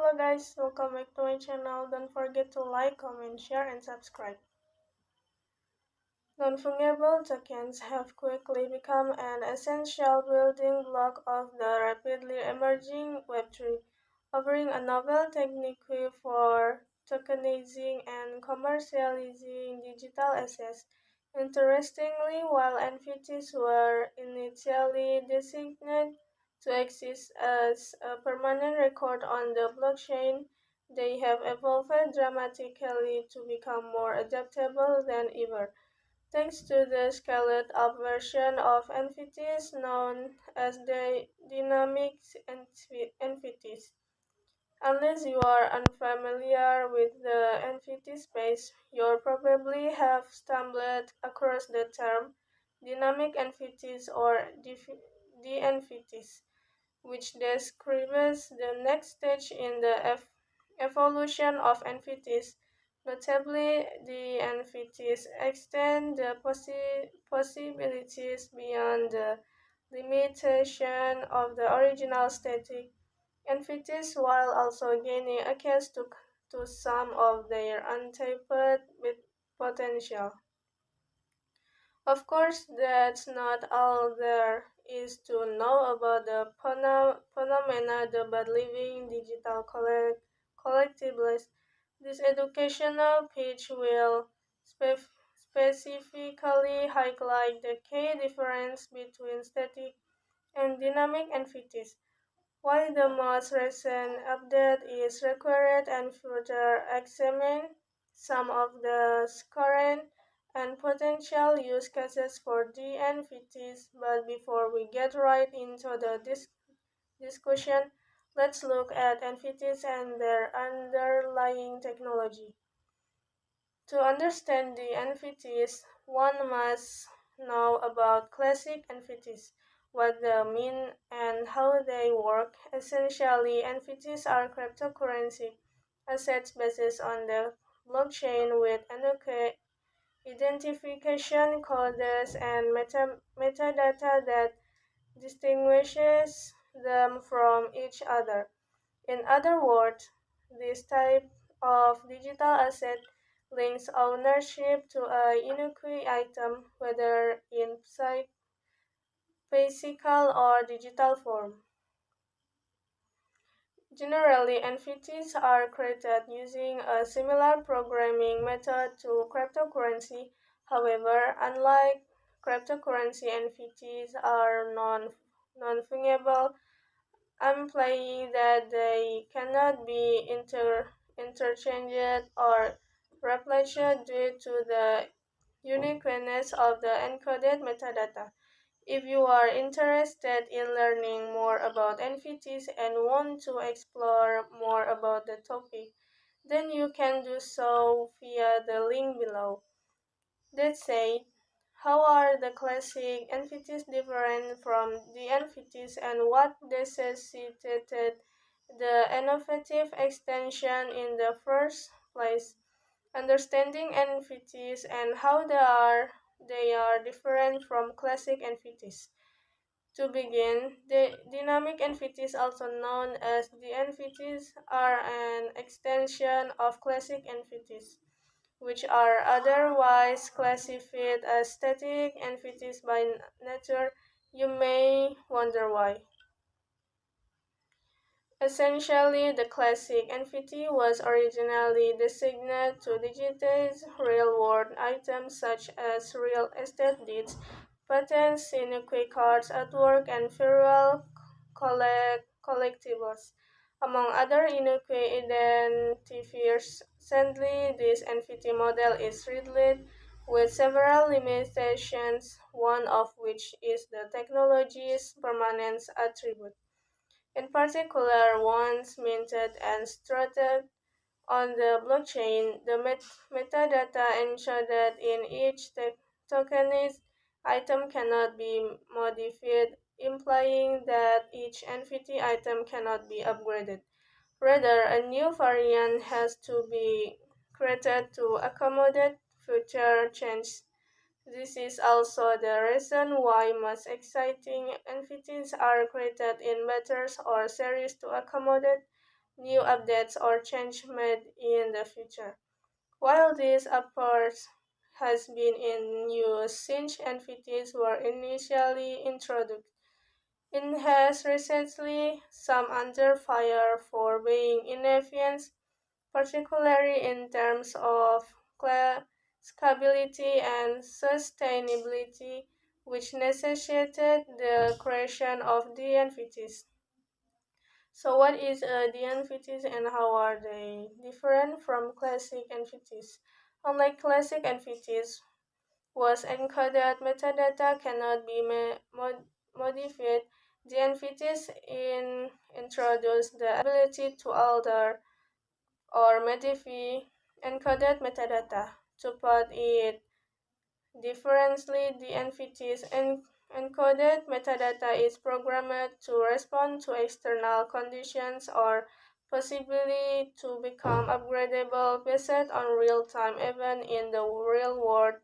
Hello guys, welcome back to my channel. Don't forget to like, comment, share, and subscribe. Non-fungible tokens have quickly become an essential building block of the rapidly emerging Web3, offering a novel technique for tokenizing and commercializing digital assets. Interestingly, while NFTs were initially designed to exist as a permanent record on the blockchain, they have evolved dramatically to become more adaptable than ever. Thanks to the scaled-up version of NFTs known as the dynamic NFTs. Unless you are unfamiliar with the NFT space, you'll probably have stumbled across the term dynamic NFTs or DNFTs, which describes the next stage in the evolution of NFTs. Notably, the NFTs extend the possibilities beyond the limitation of the original static NFTs while also gaining access to some of their untapped potential. Of course, that's not all there is to know about the phenomena but living digital collectibles. This educational pitch will specifically highlight the key difference between static and dynamic entities, why the most recent update is required, and further examine some of the current and potential use cases for DNFTs. But before we get right into the discussion, let's look at NFTs and their underlying technology. To understand the NFTs, one must know about classic NFTs, what they mean, and how they work. Essentially, NFTs are cryptocurrency assets based on the blockchain with unique identification codes and metadata that distinguishes them from each other. In other words, this type of digital asset links ownership to a unique item, whether in physical or digital form. Generally, NFTs are created using a similar programming method to cryptocurrency. However, unlike cryptocurrency, NFTs are non-fungible, implying that they cannot be interchanged or replicated due to the uniqueness of the encoded metadata. If you are interested in learning more about NFTs and want to explore more about the topic, then you can do so via the link below. That said, how are the classic NFTs different from the NFTs and what necessitated the innovative extension in the first place? Understanding NFTs and how they are different from classic NFTs. To begin, the dynamic NFTs, also known as the NFTs, are an extension of classic NFTs, which are otherwise classified as static NFTs by nature. You may wonder why. Essentially, the classic NFT was originally designed to digitize real-world items such as real estate deeds, patents, unique cards, artwork, and viral collectibles, among other unique identifiers. Sadly, this NFT model is riddled with several limitations, one of which is the technology's permanence attribute. In particular, once minted and stored on the blockchain, the metadata encoded in each tokenized item cannot be modified, implying that each NFT item cannot be upgraded. Rather, a new variant has to be created to accommodate future changes. This is also the reason why most exciting NFTs are created in batches or series to accommodate new updates or change made in the future. While this approach has been in use since NFTs were initially introduced, it has recently come under fire for being inefficient, particularly in terms of scalability and sustainability, which necessitated the creation of DNFTs. So, what is DNFTs and how are they different from classic NFTs? Unlike classic NFTs, was encoded metadata cannot be modified. DNFTs introduce the ability to alter or modify encoded metadata. To put it differently, the NFT's encoded metadata is programmed to respond to external conditions or possibly to become upgradable based on real-time events in the real world.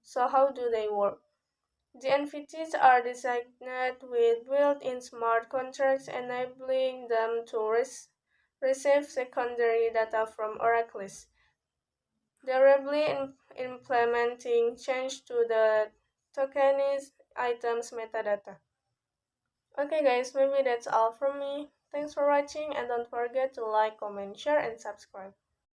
So how do they work? The NFTs are designed with built-in smart contracts enabling them to receive secondary data from oracles, durably implementing change to the tokenized items metadata. Okay guys, maybe that's all from me. Thanks for watching and don't forget to like, comment, share, and subscribe.